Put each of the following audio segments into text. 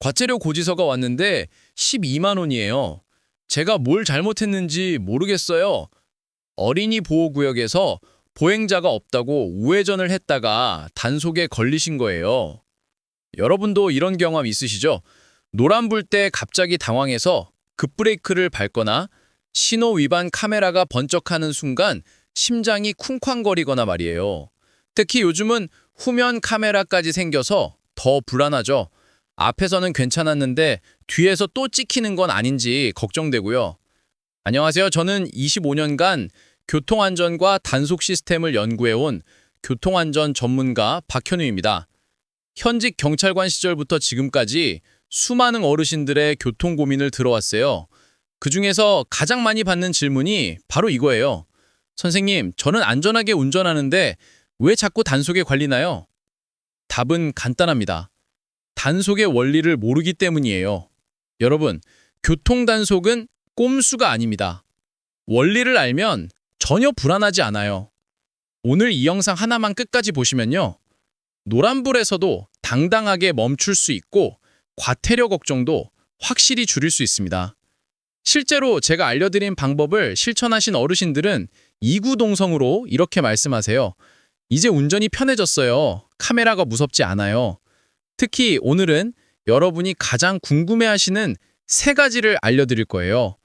과태료 고지서가 왔는데 12만 원이에요. 제가 뭘 잘못했는지 모르겠어요. 어린이 보호구역에서 보행자가 없다고 우회전을 했다가 단속에 걸리신 거예요. 여러분도 이런 경험 있으시죠? 노란불 때 갑자기 당황해서 급브레이크를 밟거나 신호 위반 카메라가 번쩍하는 순간 심장이 쿵쾅거리거나 말이에요. 특히 요즘은 후면 카메라까지 생겨서 더 불안하죠. 앞에서는 괜찮았는데 뒤에서 또 찍히는 건 아닌지 걱정되고요. 안녕하세요. 저는 25년간 교통안전과 단속 시스템을 연구해온 교통안전 전문가 박현우입니다. 현직 경찰관 시절부터 지금까지 수많은 어르신들의 교통 고민을 들어왔어요. 그중에서 가장 많이 받는 질문이 바로 이거예요. 선생님, 저는 안전하게 운전하는데 왜 자꾸 단속에 걸리나요? 답은 간단합니다. 단속의 원리를 모르기 때문이에요. 여러분, 교통단속은 꼼수가 아닙니다. 원리를 알면 전혀 불안하지 않아요. 오늘 이 영상 하나만 끝까지 보시면요. 노란불에서도 당당하게 멈출 수 있고 과태료 걱정도 확실히 줄일 수 있습니다. 실제로 제가 알려드린 방법을 실천하신 어르신들은 이구동성으로 이렇게 말씀하세요. 이제 운전이 편해졌어요. 카메라가 무섭지 않아요. 특히 오늘은 여러분이 가장 궁금해하시는 세 가지를 알려드릴 거예요.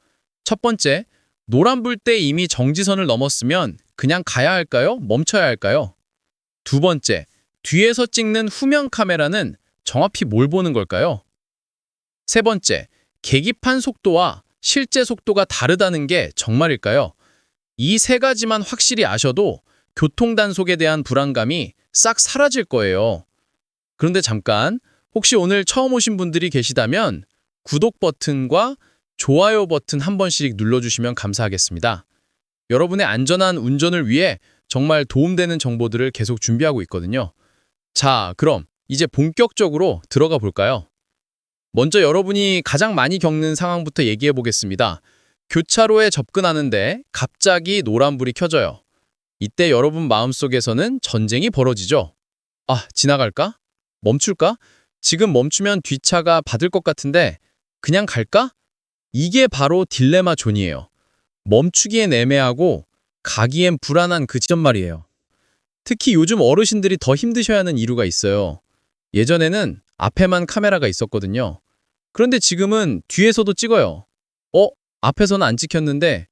첫 번째, 노란불 때 이미 정지선을 넘었으면 그냥 가야 할까요? 멈춰야 할까요? 두 번째, 뒤에서 찍는 후면 카메라는 정확히 뭘 보는 걸까요? 세 번째, 계기판 속도와 실제 속도가 다르다는 게 정말일까요? 이 세 가지만 확실히 아셔도 교통단속에 대한 불안감이 싹 사라질 거예요. 그런데 잠깐, 혹시 오늘 처음 오신 분들이 계시다면 구독 버튼과 좋아요 버튼 한 번씩 눌러주시면 감사하겠습니다. 여러분의 안전한 운전을 위해 정말 도움되는 정보들을 계속 준비하고 있거든요. 자, 그럼 이제 본격적으로 들어가 볼까요? 먼저 여러분이 가장 많이 겪는 상황부터 얘기해 보겠습니다. 교차로에 접근하는데 갑자기 노란불이 켜져요. 이때 여러분 마음속에서는 전쟁이 벌어지죠. 아, 지나갈까? 멈출까? 지금 멈추면 뒷차가 받을 것 같은데 그냥 갈까? 이게 바로 딜레마 존이에요. 멈추기엔 애매하고 가기엔 불안한 그 지점 말이에요. 특히 요즘 어르신들이 더 힘드셔야 하는 이유가 있어요. 예전에는 앞에만 카메라가 있었거든요. 그런데 지금은 뒤에서도 찍어요. 앞에서는 안 찍혔는데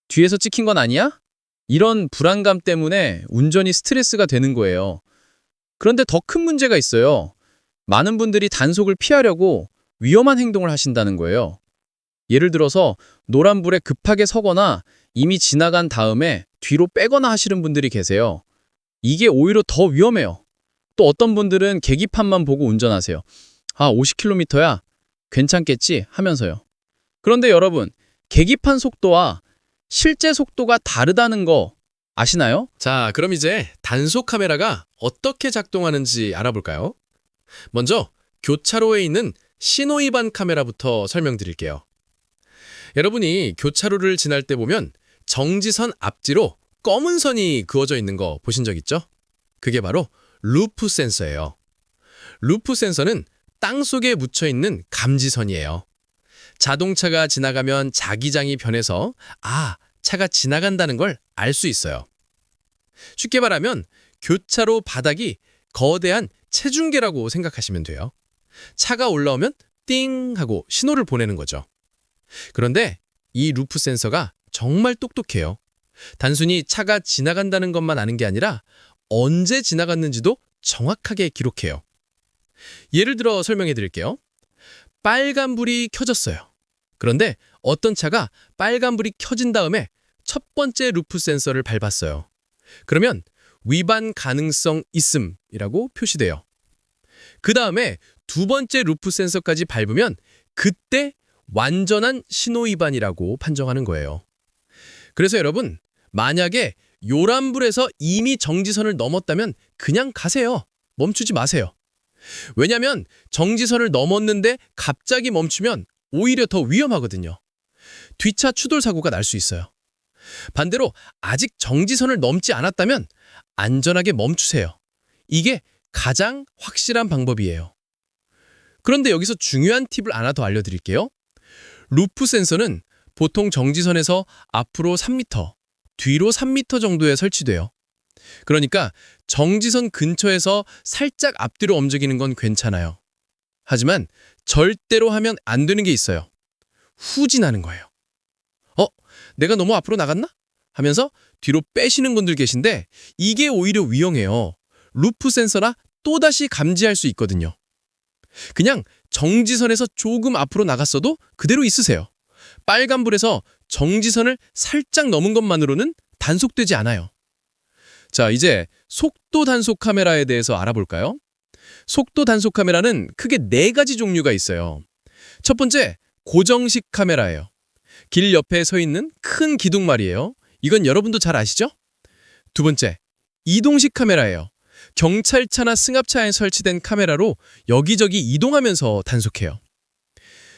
뒤에서 찍힌 건 아니야? 이런 불안감 때문에 운전이 스트레스가 되는 거예요. 그런데 더 큰 문제가 있어요. 많은 분들이 단속을 피하려고 위험한 행동을 하신다는 거예요. 예를 들어서 노란불에 급하게 서거나 이미 지나간 다음에 뒤로 빼거나 하시는 분들이 계세요. 이게 오히려 더 위험해요. 또 어떤 분들은 계기판만 보고 운전하세요. 50km야? 괜찮겠지? 하면서요. 그런데 여러분, 계기판 속도와 실제 속도가 다르다는 거 아시나요? 자, 그럼 이제 단속 카메라가 어떻게 작동하는지 알아볼까요? 먼저 교차로에 있는 신호위반 카메라부터 설명드릴게요. 여러분이 교차로를 지날 때 보면 정지선 앞뒤로 검은 선이 그어져 있는 거 보신 적 있죠? 그게 바로 루프 센서예요. 루프 센서는 땅속에 묻혀 있는 감지선이에요. 자동차가 지나가면 자기장이 변해서 차가 지나간다는 걸 알 수 있어요. 쉽게 말하면 교차로 바닥이 거대한 체중계라고 생각하시면 돼요. 차가 올라오면 띵 하고 신호를 보내는 거죠. 그런데 이 루프 센서가 정말 똑똑해요. 단순히 차가 지나간다는 것만 아는 게 아니라 언제 지나갔는지도 정확하게 기록해요. 예를 들어 설명해 드릴게요. 빨간불이 켜졌어요. 그런데 어떤 차가 빨간불이 켜진 다음에 첫 번째 루프 센서를 밟았어요. 그러면 위반 가능성 있음이라고 표시돼요. 그 다음에 두 번째 루프 센서까지 밟으면 그때 완전한 신호 위반이라고 판정하는 거예요. 그래서 여러분, 만약에 요란불에서 이미 정지선을 넘었다면 그냥 가세요. 멈추지 마세요. 왜냐하면 정지선을 넘었는데 갑자기 멈추면 오히려 더 위험하거든요. 뒤차 추돌 사고가 날 수 있어요. 반대로 아직 정지선을 넘지 않았다면 안전하게 멈추세요. 이게 가장 확실한 방법이에요. 그런데 여기서 중요한 팁을 하나 더 알려드릴게요. 루프 센서는 보통 정지선에서 앞으로 3m, 뒤로 3m 정도에 설치돼요. 그러니까 정지선 근처에서 살짝 앞뒤로 움직이는 건 괜찮아요. 하지만 절대로 하면 안 되는 게 있어요. 후진하는 거예요. 내가 너무 앞으로 나갔나? 하면서 뒤로 빼시는 분들 계신데 이게 오히려 위험해요. 루프 센서라 또다시 감지할 수 있거든요. 그냥 정지선에서 조금 앞으로 나갔어도 그대로 있으세요. 빨간불에서 정지선을 살짝 넘은 것만으로는 단속되지 않아요. 자, 이제 속도 단속 카메라에 대해서 알아볼까요? 속도 단속 카메라는 크게 4가지 종류가 있어요. 첫 번째, 고정식 카메라예요. 길 옆에 서 있는 큰 기둥 말이에요. 이건 여러분도 잘 아시죠? 두 번째, 이동식 카메라예요. 경찰차나 승합차에 설치된 카메라로 여기저기 이동하면서 단속해요.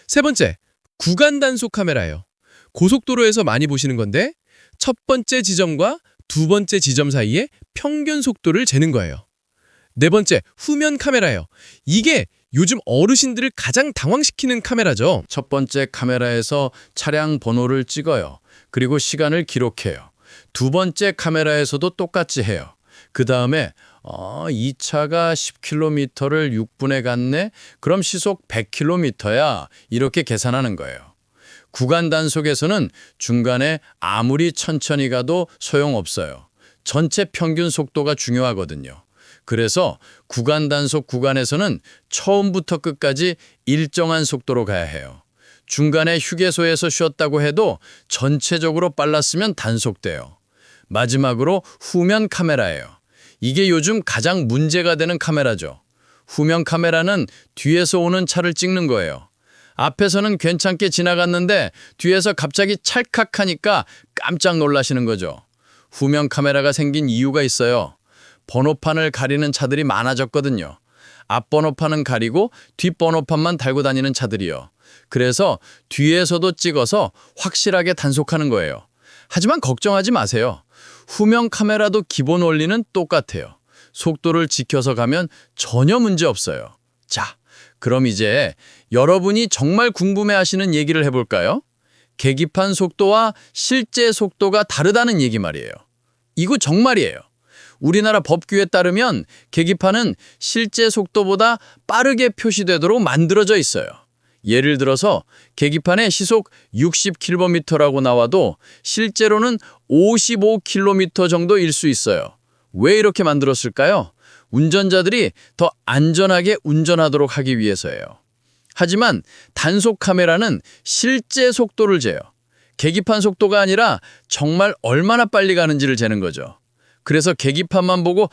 세 번째, 구간 단속 카메라예요. 고속도로에서 많이 보시는 건데 첫 번째 지점과 두 번째 지점 사이에 평균 속도를 재는 거예요. 네 번째, 후면 카메라예요. 이게 요즘 어르신들을 가장 당황시키는 카메라죠. 첫 번째 카메라에서 차량 번호를 찍어요. 그리고 시간을 기록해요. 두 번째 카메라에서도 똑같이 해요. 그 다음에 이 차가 10km를 6분에 갔네? 그럼 시속 100km야. 이렇게 계산하는 거예요. 구간 단속에서는 중간에 아무리 천천히 가도 소용없어요. 전체 평균 속도가 중요하거든요. 그래서 구간 단속 구간에서는 처음부터 끝까지 일정한 속도로 가야 해요. 중간에 휴게소에서 쉬었다고 해도 전체적으로 빨랐으면 단속돼요. 마지막으로 후면 카메라예요. 이게 요즘 가장 문제가 되는 카메라죠. 후면 카메라는 뒤에서 오는 차를 찍는 거예요. 앞에서는 괜찮게 지나갔는데 뒤에서 갑자기 찰칵하니까 깜짝 놀라시는 거죠. 후면 카메라가 생긴 이유가 있어요. 번호판을 가리는 차들이 많아졌거든요. 앞번호판은 가리고 뒷번호판만 달고 다니는 차들이요. 그래서 뒤에서도 찍어서 확실하게 단속하는 거예요. 하지만 걱정하지 마세요. 후면 카메라도 기본 원리는 똑같아요. 속도를 지켜서 가면 전혀 문제 없어요. 자, 그럼 이제 여러분이 정말 궁금해하시는 얘기를 해볼까요? 계기판 속도와 실제 속도가 다르다는 얘기 말이에요. 이거 정말이에요. 우리나라 법규에 따르면 계기판은 실제 속도보다 빠르게 표시되도록 만들어져 있어요. 예를 들어서 계기판에 시속 60km라고 나와도 실제로는 55km 정도일 수 있어요. 왜 이렇게 만들었을까요? 운전자들이 더 안전하게 운전하도록 하기 위해서예요. 하지만 단속 카메라는 실제 속도를 재요. 계기판 속도가 아니라 정말 얼마나 빨리 가는지를 재는 거죠. 그래서 계기판만 보고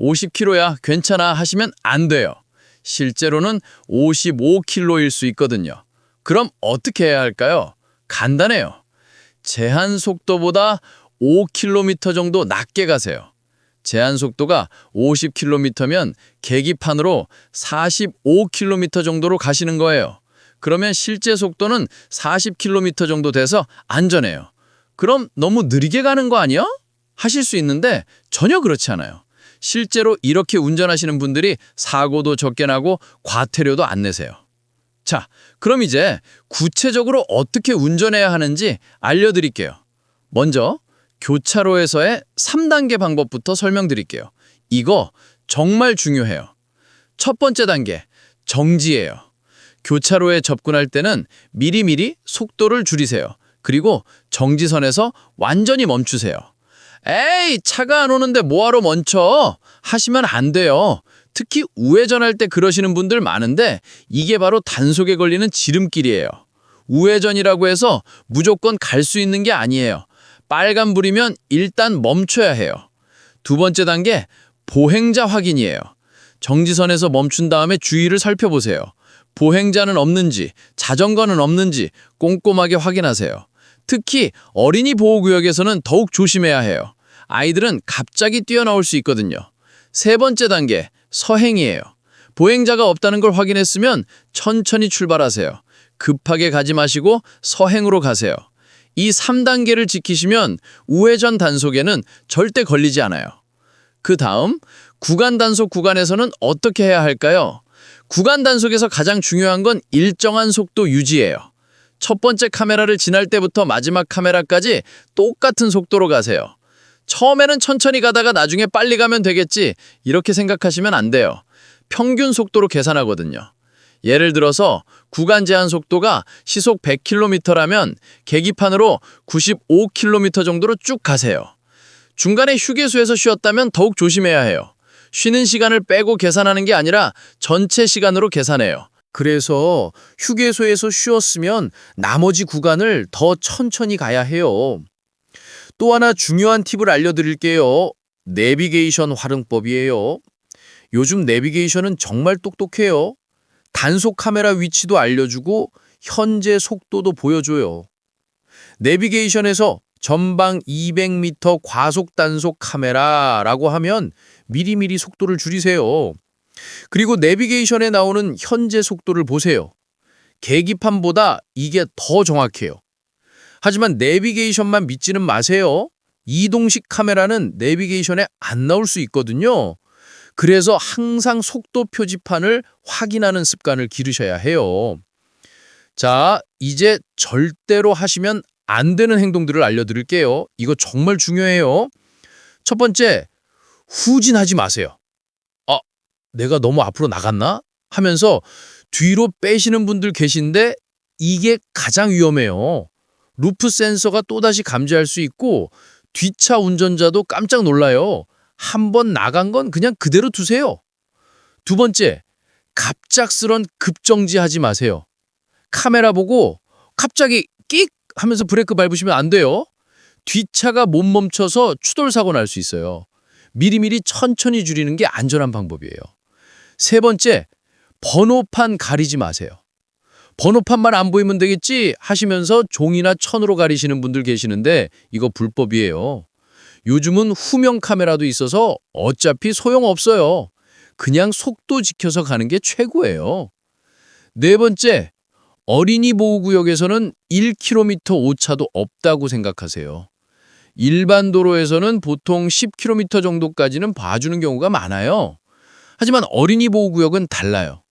50km야 괜찮아 하시면 안 돼요. 실제로는 55km일 수 있거든요. 그럼 어떻게 해야 할까요? 간단해요. 제한 속도보다 5km 정도 낮게 가세요. 제한 속도가 50km면 계기판으로 45km 정도로 가시는 거예요. 그러면 실제 속도는 40km 정도 돼서 안전해요. 그럼 너무 느리게 가는 거 아니야? 하실 수 있는데 전혀 그렇지 않아요. 실제로 이렇게 운전하시는 분들이 사고도 적게 나고 과태료도 안 내세요. 자, 그럼 이제 구체적으로 어떻게 운전해야 하는지 알려드릴게요. 먼저 교차로에서의 3단계 방법부터 설명드릴게요. 이거 정말 중요해요. 첫 번째 단계, 정지예요. 교차로에 접근할 때는 미리미리 속도를 줄이세요. 그리고 정지선에서 완전히 멈추세요. 에이, 차가 안 오는데 뭐하러 멈춰? 하시면 안 돼요. 특히 우회전할 때 그러시는 분들 많은데 이게 바로 단속에 걸리는 지름길이에요. 우회전이라고 해서 무조건 갈 수 있는 게 아니에요. 빨간불이면 일단 멈춰야 해요. 두 번째 단계, 보행자 확인이에요. 정지선에서 멈춘 다음에 주위를 살펴보세요. 보행자는 없는지, 자전거는 없는지 꼼꼼하게 확인하세요. 특히 어린이 보호구역에서는 더욱 조심해야 해요. 아이들은 갑자기 뛰어나올 수 있거든요. 세 번째 단계, 서행이에요. 보행자가 없다는 걸 확인했으면 천천히 출발하세요. 급하게 가지 마시고 서행으로 가세요. 이 3단계를 지키시면 우회전 단속에는 절대 걸리지 않아요. 그 다음, 구간 단속 구간에서는 어떻게 해야 할까요? 구간 단속에서 가장 중요한 건 일정한 속도 유지예요. 첫 번째 카메라를 지날 때부터 마지막 카메라까지 똑같은 속도로 가세요. 처음에는 천천히 가다가 나중에 빨리 가면 되겠지, 이렇게 생각하시면 안 돼요. 평균 속도로 계산하거든요. 예를 들어서 구간 제한 속도가 시속 100km라면 계기판으로 95km 정도로 쭉 가세요. 중간에 휴게소에서 쉬었다면 더욱 조심해야 해요. 쉬는 시간을 빼고 계산하는 게 아니라 전체 시간으로 계산해요. 그래서 휴게소에서 쉬었으면 나머지 구간을 더 천천히 가야 해요. 또 하나 중요한 팁을 알려드릴게요. 내비게이션 활용법이에요. 요즘 내비게이션은 정말 똑똑해요. 단속 카메라 위치도 알려주고 현재 속도도 보여줘요. 내비게이션에서 전방 200m 과속 단속 카메라라고 하면 미리미리 속도를 줄이세요. 그리고 내비게이션에 나오는 현재 속도를 보세요. 계기판보다 이게 더 정확해요. 하지만 내비게이션만 믿지는 마세요. 이동식 카메라는 내비게이션에 안 나올 수 있거든요. 그래서 항상 속도 표지판을 확인하는 습관을 기르셔야 해요. 자, 이제 절대로 하시면 안 되는 행동들을 알려드릴게요. 이거 정말 중요해요. 첫 번째, 후진하지 마세요. 내가 너무 앞으로 나갔나? 하면서 뒤로 빼시는 분들 계신데 이게 가장 위험해요. 루프 센서가 또다시 감지할 수 있고 뒷차 운전자도 깜짝 놀라요. 한 번 나간 건 그냥 그대로 두세요. 두 번째, 갑작스런 급정지하지 마세요. 카메라 보고 갑자기 끽 하면서 브레이크 밟으시면 안 돼요. 뒷차가 못 멈춰서 추돌 사고 날 수 있어요. 미리미리 천천히 줄이는 게 안전한 방법이에요. 세 번째, 번호판 가리지 마세요. 번호판만 안 보이면 되겠지 하시면서 종이나 천으로 가리시는 분들 계시는데 이거 불법이에요. 요즘은 후면 카메라도 있어서 어차피 소용없어요. 그냥 속도 지켜서 가는 게 최고예요. 네 번째, 어린이 보호구역에서는 1km 오차도 없다고 생각하세요. 일반 도로에서는 보통 10km 정도까지는 봐주는 경우가 많아요. 하지만 어린이 보호구역은 달라요.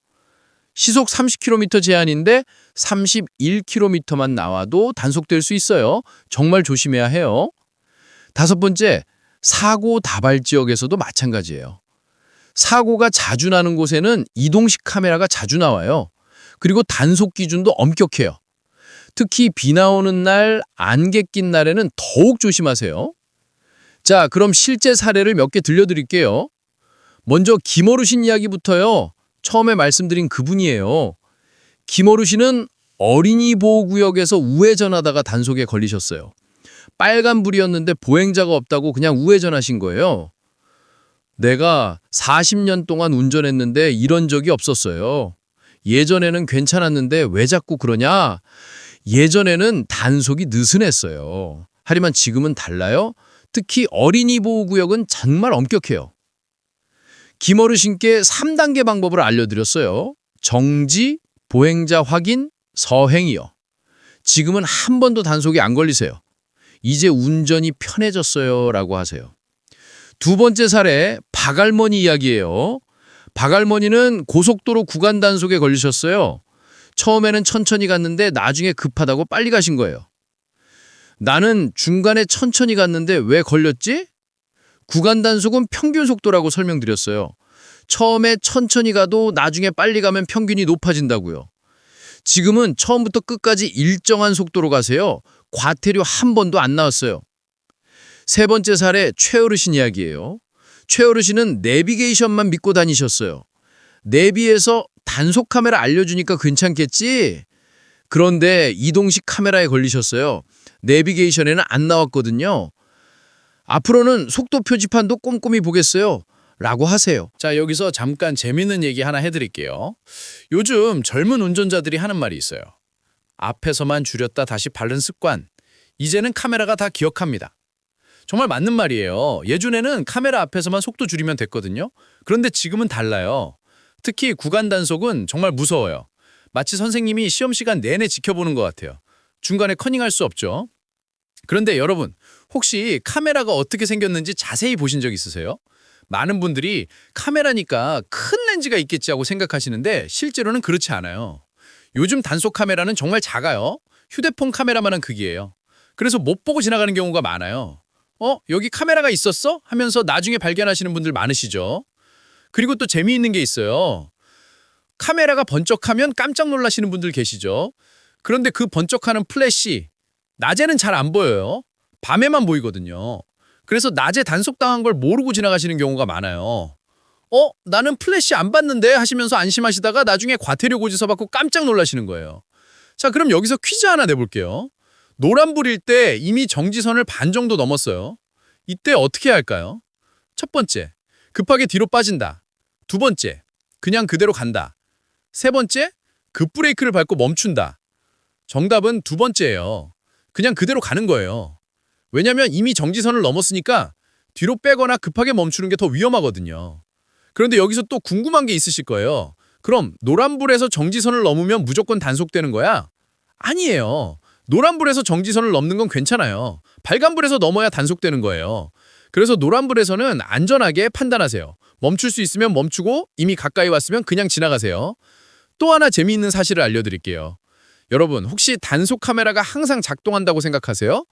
시속 30km 제한인데 31km만 나와도 단속될 수 있어요. 정말 조심해야 해요. 다섯 번째, 사고 다발 지역에서도 마찬가지예요. 사고가 자주 나는 곳에는 이동식 카메라가 자주 나와요. 그리고 단속 기준도 엄격해요. 특히 비 나오는 날, 안개 낀 날에는 더욱 조심하세요. 자, 그럼 실제 사례를 몇 개 들려드릴게요. 먼저 김어르신 이야기부터요. 처음에 말씀드린 그분이에요. 김어르신은 어린이 보호구역에서 우회전하다가 단속에 걸리셨어요. 빨간불이었는데 보행자가 없다고 그냥 우회전하신 거예요. 내가 40년 동안 운전했는데 이런 적이 없었어요. 예전에는 괜찮았는데 왜 자꾸 그러냐? 예전에는 단속이 느슨했어요. 하지만 지금은 달라요. 특히 어린이 보호구역은 정말 엄격해요. 김어르신께 3단계 방법을 알려드렸어요. 정지, 보행자 확인, 서행이요. 지금은 한 번도 단속이 안 걸리세요. 이제 운전이 편해졌어요 라고 하세요. 두 번째 사례, 박할머니 이야기예요. 박할머니는 고속도로 구간 단속에 걸리셨어요. 처음에는 천천히 갔는데 나중에 급하다고 빨리 가신 거예요. 나는 중간에 천천히 갔는데 왜 걸렸지? 구간 단속은 평균 속도라고 설명드렸어요. 처음에 천천히 가도 나중에 빨리 가면 평균이 높아진다고요. 지금은 처음부터 끝까지 일정한 속도로 가세요. 과태료 한 번도 안 나왔어요. 세 번째 사례, 최어르신 이야기예요. 최어르신은 내비게이션만 믿고 다니셨어요. 내비에서 단속 카메라 알려주니까 괜찮겠지? 그런데 이동식 카메라에 걸리셨어요. 내비게이션에는 안 나왔거든요. 앞으로는 속도 표지판도 꼼꼼히 보겠어요. 라고 하세요. 자, 여기서 잠깐 재밌는 얘기 하나 해드릴게요. 요즘 젊은 운전자들이 하는 말이 있어요. 앞에서만 줄였다 다시 바른 습관. 이제는 카메라가 다 기억합니다. 정말 맞는 말이에요. 예전에는 카메라 앞에서만 속도 줄이면 됐거든요. 그런데 지금은 달라요. 특히 구간 단속은 정말 무서워요. 마치 선생님이 시험 시간 내내 지켜보는 것 같아요. 중간에 커닝할 수 없죠. 그런데 여러분, 혹시 카메라가 어떻게 생겼는지 자세히 보신 적 있으세요? 많은 분들이 카메라니까 큰 렌즈가 있겠지 하고 생각하시는데 실제로는 그렇지 않아요. 요즘 단속 카메라는 정말 작아요. 휴대폰 카메라만한 크기예요. 그래서 못 보고 지나가는 경우가 많아요. 여기 카메라가 있었어? 하면서 나중에 발견하시는 분들 많으시죠. 그리고 또 재미있는 게 있어요. 카메라가 번쩍하면 깜짝 놀라시는 분들 계시죠. 그런데 그 번쩍하는 플래시, 낮에는 잘 안 보여요. 밤에만 보이거든요. 그래서 낮에 단속당한 걸 모르고 지나가시는 경우가 많아요. 나는 플래시 안 봤는데 하시면서 안심하시다가 나중에 과태료 고지서 받고 깜짝 놀라시는 거예요. 자, 그럼 여기서 퀴즈 하나 내볼게요. 노란불일 때 이미 정지선을 반 정도 넘었어요. 이때 어떻게 해야 할까요? 첫 번째, 급하게 뒤로 빠진다. 두 번째, 그냥 그대로 간다. 세 번째, 급브레이크를 밟고 멈춘다. 정답은 두 번째예요. 그냥 그대로 가는 거예요. 왜냐면 이미 정지선을 넘었으니까 뒤로 빼거나 급하게 멈추는 게 더 위험하거든요. 그런데 여기서 또 궁금한 게 있으실 거예요. 그럼 노란불에서 정지선을 넘으면 무조건 단속되는 거야? 아니에요. 노란불에서 정지선을 넘는 건 괜찮아요. 빨간불에서 넘어야 단속되는 거예요. 그래서 노란불에서는 안전하게 판단하세요. 멈출 수 있으면 멈추고 이미 가까이 왔으면 그냥 지나가세요. 또 하나 재미있는 사실을 알려드릴게요. 여러분, 혹시 단속 카메라가 항상 작동한다고 생각하세요?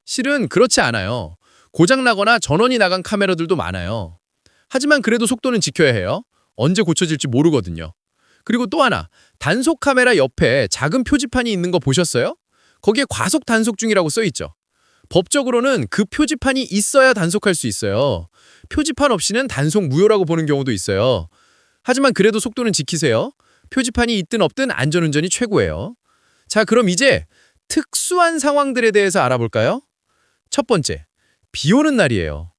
실은 그렇지 않아요. 고장나거나 전원이 나간 카메라들도 많아요. 하지만 그래도 속도는 지켜야 해요. 언제 고쳐질지 모르거든요. 그리고 또 하나, 단속 카메라 옆에 작은 표지판이 있는 거 보셨어요? 거기에 과속 단속 중이라고 써 있죠. 법적으로는 그 표지판이 있어야 단속할 수 있어요. 표지판 없이는 단속 무효라고 보는 경우도 있어요. 하지만 그래도 속도는 지키세요. 표지판이 있든 없든 안전운전이 최고예요. 자, 그럼 이제 특수한 상황들에 대해서 알아볼까요? 첫 번째, 비 오는 날이에요.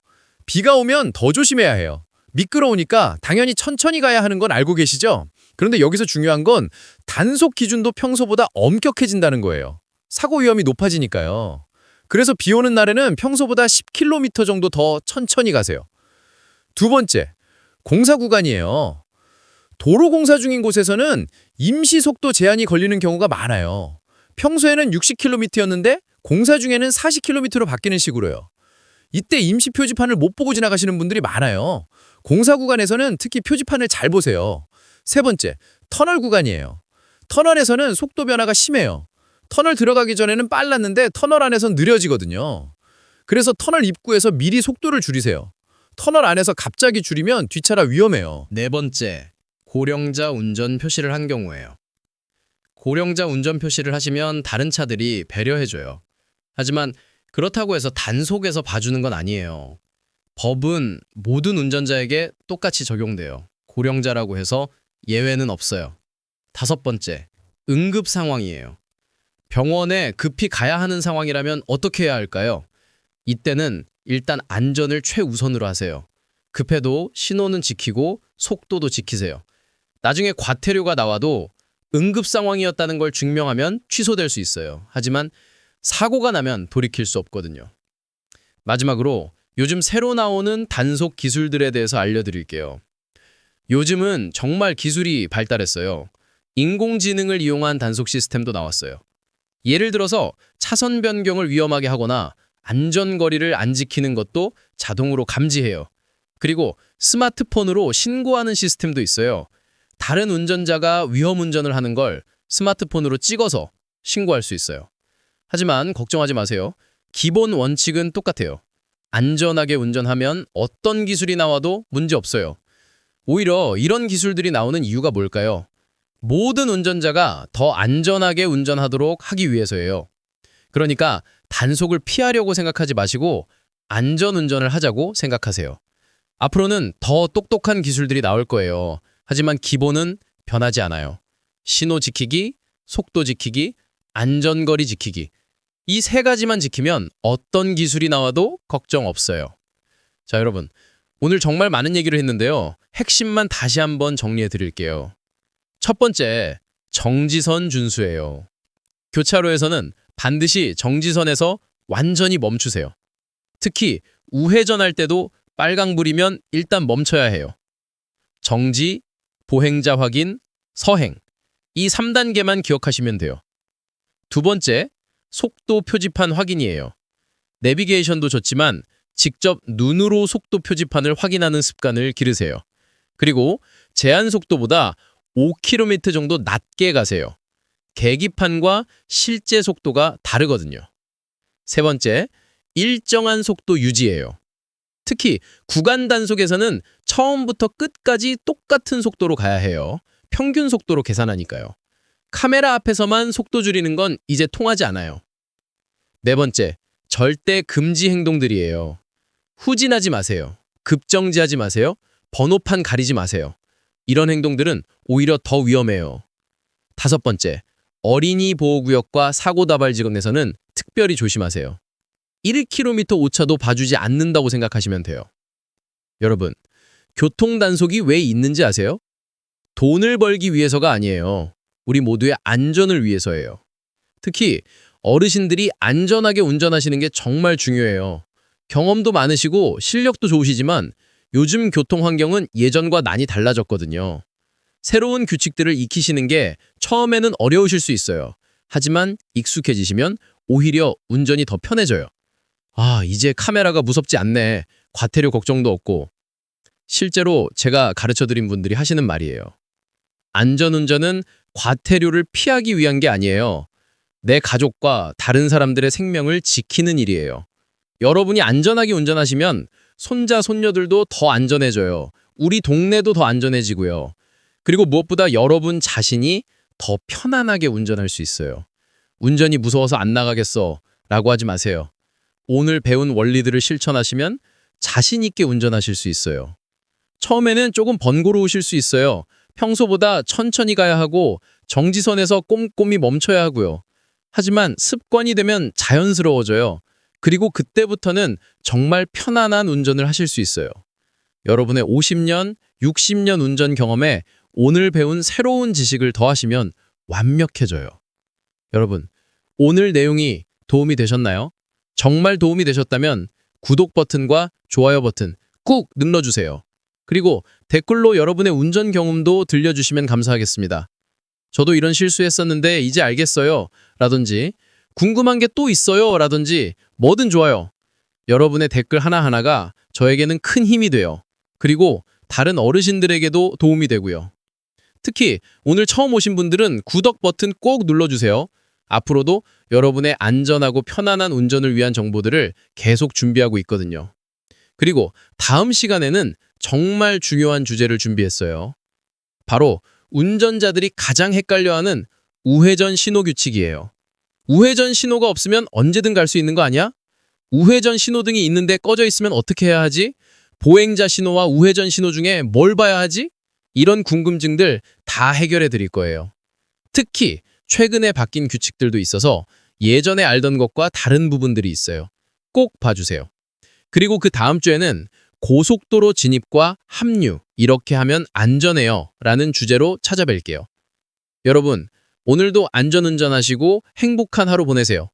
비가 오면 더 조심해야 해요. 미끄러우니까 당연히 천천히 가야 하는 건 알고 계시죠? 그런데 여기서 중요한 건 단속 기준도 평소보다 엄격해진다는 거예요. 사고 위험이 높아지니까요. 그래서 비 오는 날에는 평소보다 10km 정도 더 천천히 가세요. 두 번째, 공사 구간이에요. 도로 공사 중인 곳에서는 임시 속도 제한이 걸리는 경우가 많아요. 평소에는 60km였는데 공사 중에는 40km로 바뀌는 식으로요. 이때 임시 표지판을 못 보고 지나가시는 분들이 많아요. 공사 구간에서는 특히 표지판을 잘 보세요. 세 번째, 터널 구간이에요. 터널에서는 속도 변화가 심해요. 터널 들어가기 전에는 빨랐는데 터널 안에선 느려지거든요. 그래서 터널 입구에서 미리 속도를 줄이세요. 터널 안에서 갑자기 줄이면 뒷차라 위험해요. 네 번째, 고령자 운전 표시를 한 경우예요. 고령자 운전 표시를 하시면 다른 차들이 배려해줘요. 하지만 그렇다고 해서 단속에서 봐주는 건 아니에요. 법은 모든 운전자에게 똑같이 적용돼요. 고령자라고 해서 예외는 없어요. 다섯 번째, 응급 상황이에요. 병원에 급히 가야 하는 상황이라면 어떻게 해야 할까요? 이때는 일단 안전을 최우선으로 하세요. 급해도 신호는 지키고 속도도 지키세요. 나중에 과태료가 나와도 응급 상황이었다는 걸 증명하면 취소될 수 있어요. 하지만 사고가 나면 돌이킬 수 없거든요. 마지막으로 요즘 새로 나오는 단속 기술들에 대해서 알려드릴게요. 요즘은 정말 기술이 발달했어요. 인공지능을 이용한 단속 시스템도 나왔어요. 예를 들어서 차선 변경을 위험하게 하거나 안전거리를 안 지키는 것도 자동으로 감지해요. 그리고 스마트폰으로 신고하는 시스템도 있어요. 다른 운전자가 위험 운전을 하는 걸 스마트폰으로 찍어서 신고할 수 있어요. 하지만 걱정하지 마세요. 기본 원칙은 똑같아요. 안전하게 운전하면 어떤 기술이 나와도 문제 없어요. 오히려 이런 기술들이 나오는 이유가 뭘까요? 모든 운전자가 더 안전하게 운전하도록 하기 위해서예요. 그러니까 단속을 피하려고 생각하지 마시고 안전 운전을 하자고 생각하세요. 앞으로는 더 똑똑한 기술들이 나올 거예요. 하지만 기본은 변하지 않아요. 신호 지키기, 속도 지키기, 안전거리 지키기. 이 세 가지만 지키면 어떤 기술이 나와도 걱정 없어요. 자, 여러분. 오늘 정말 많은 얘기를 했는데요. 핵심만 다시 한번 정리해 드릴게요. 첫 번째, 정지선 준수예요. 교차로에서는 반드시 정지선에서 완전히 멈추세요. 특히 우회전할 때도 빨강불이면 일단 멈춰야 해요. 정지, 보행자 확인, 서행. 이 3단계만 기억하시면 돼요. 두 번째, 속도 표지판 확인이에요. 내비게이션도 좋지만 직접 눈으로 속도 표지판을 확인하는 습관을 기르세요. 그리고 제한 속도보다 5km 정도 낮게 가세요. 계기판과 실제 속도가 다르거든요. 세 번째, 일정한 속도 유지예요. 특히 구간 단속에서는 처음부터 끝까지 똑같은 속도로 가야 해요. 평균 속도로 계산하니까요. 카메라 앞에서만 속도 줄이는 건 이제 통하지 않아요. 네 번째, 절대 금지 행동들이에요. 후진하지 마세요. 급정지하지 마세요. 번호판 가리지 마세요. 이런 행동들은 오히려 더 위험해요. 다섯 번째, 어린이 보호구역과 사고다발지구에서는 특별히 조심하세요. 1km 오차도 봐주지 않는다고 생각하시면 돼요. 여러분, 교통단속이 왜 있는지 아세요? 돈을 벌기 위해서가 아니에요. 우리 모두의 안전을 위해서예요. 특히 어르신들이 안전하게 운전하시는 게 정말 중요해요. 경험도 많으시고 실력도 좋으시지만 요즘 교통 환경은 예전과 많이 달라졌거든요. 새로운 규칙들을 익히시는 게 처음에는 어려우실 수 있어요. 하지만 익숙해지시면 오히려 운전이 더 편해져요. 아, 이제 카메라가 무섭지 않네. 과태료 걱정도 없고. 실제로 제가 가르쳐드린 분들이 하시는 말이에요. 안전운전은 과태료를 피하기 위한 게 아니에요. 내 가족과 다른 사람들의 생명을 지키는 일이에요. 여러분이 안전하게 운전하시면 손자, 손녀들도 더 안전해져요. 우리 동네도 더 안전해지고요. 그리고 무엇보다 여러분 자신이 더 편안하게 운전할 수 있어요. 운전이 무서워서 안 나가겠어 라고 하지 마세요. 오늘 배운 원리들을 실천하시면 자신 있게 운전하실 수 있어요. 처음에는 조금 번거로우실 수 있어요. 평소보다 천천히 가야 하고 정지선에서 꼼꼼히 멈춰야 하고요. 하지만 습관이 되면 자연스러워져요. 그리고 그때부터는 정말 편안한 운전을 하실 수 있어요. 여러분의 50년, 60년 운전 경험에 오늘 배운 새로운 지식을 더하시면 완벽해져요. 여러분, 오늘 내용이 도움이 되셨나요? 정말 도움이 되셨다면 구독 버튼과 좋아요 버튼 꾹 눌러주세요. 그리고 댓글로 여러분의 운전 경험도 들려주시면 감사하겠습니다. 저도 이런 실수했었는데 이제 알겠어요. 라든지 궁금한 게 또 있어요. 라든지 뭐든 좋아요. 여러분의 댓글 하나하나가 저에게는 큰 힘이 돼요. 그리고 다른 어르신들에게도 도움이 되고요. 특히 오늘 처음 오신 분들은 구독 버튼 꼭 눌러주세요. 앞으로도 여러분의 안전하고 편안한 운전을 위한 정보들을 계속 준비하고 있거든요. 그리고 다음 시간에는 정말 중요한 주제를 준비했어요. 바로 운전자들이 가장 헷갈려하는 우회전 신호 규칙이에요. 우회전 신호가 없으면 언제든 갈 수 있는 거 아니야? 우회전 신호등이 있는데 꺼져 있으면 어떻게 해야 하지? 보행자 신호와 우회전 신호 중에 뭘 봐야 하지? 이런 궁금증들 다 해결해 드릴 거예요. 특히 최근에 바뀐 규칙들도 있어서 예전에 알던 것과 다른 부분들이 있어요. 꼭 봐주세요. 그리고 그 다음 주에는 고속도로 진입과 합류, 이렇게 하면 안전해요 라는 주제로 찾아뵐게요. 여러분, 오늘도 안전운전하시고 행복한 하루 보내세요.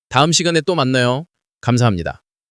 다음 시간에 또 만나요. 감사합니다.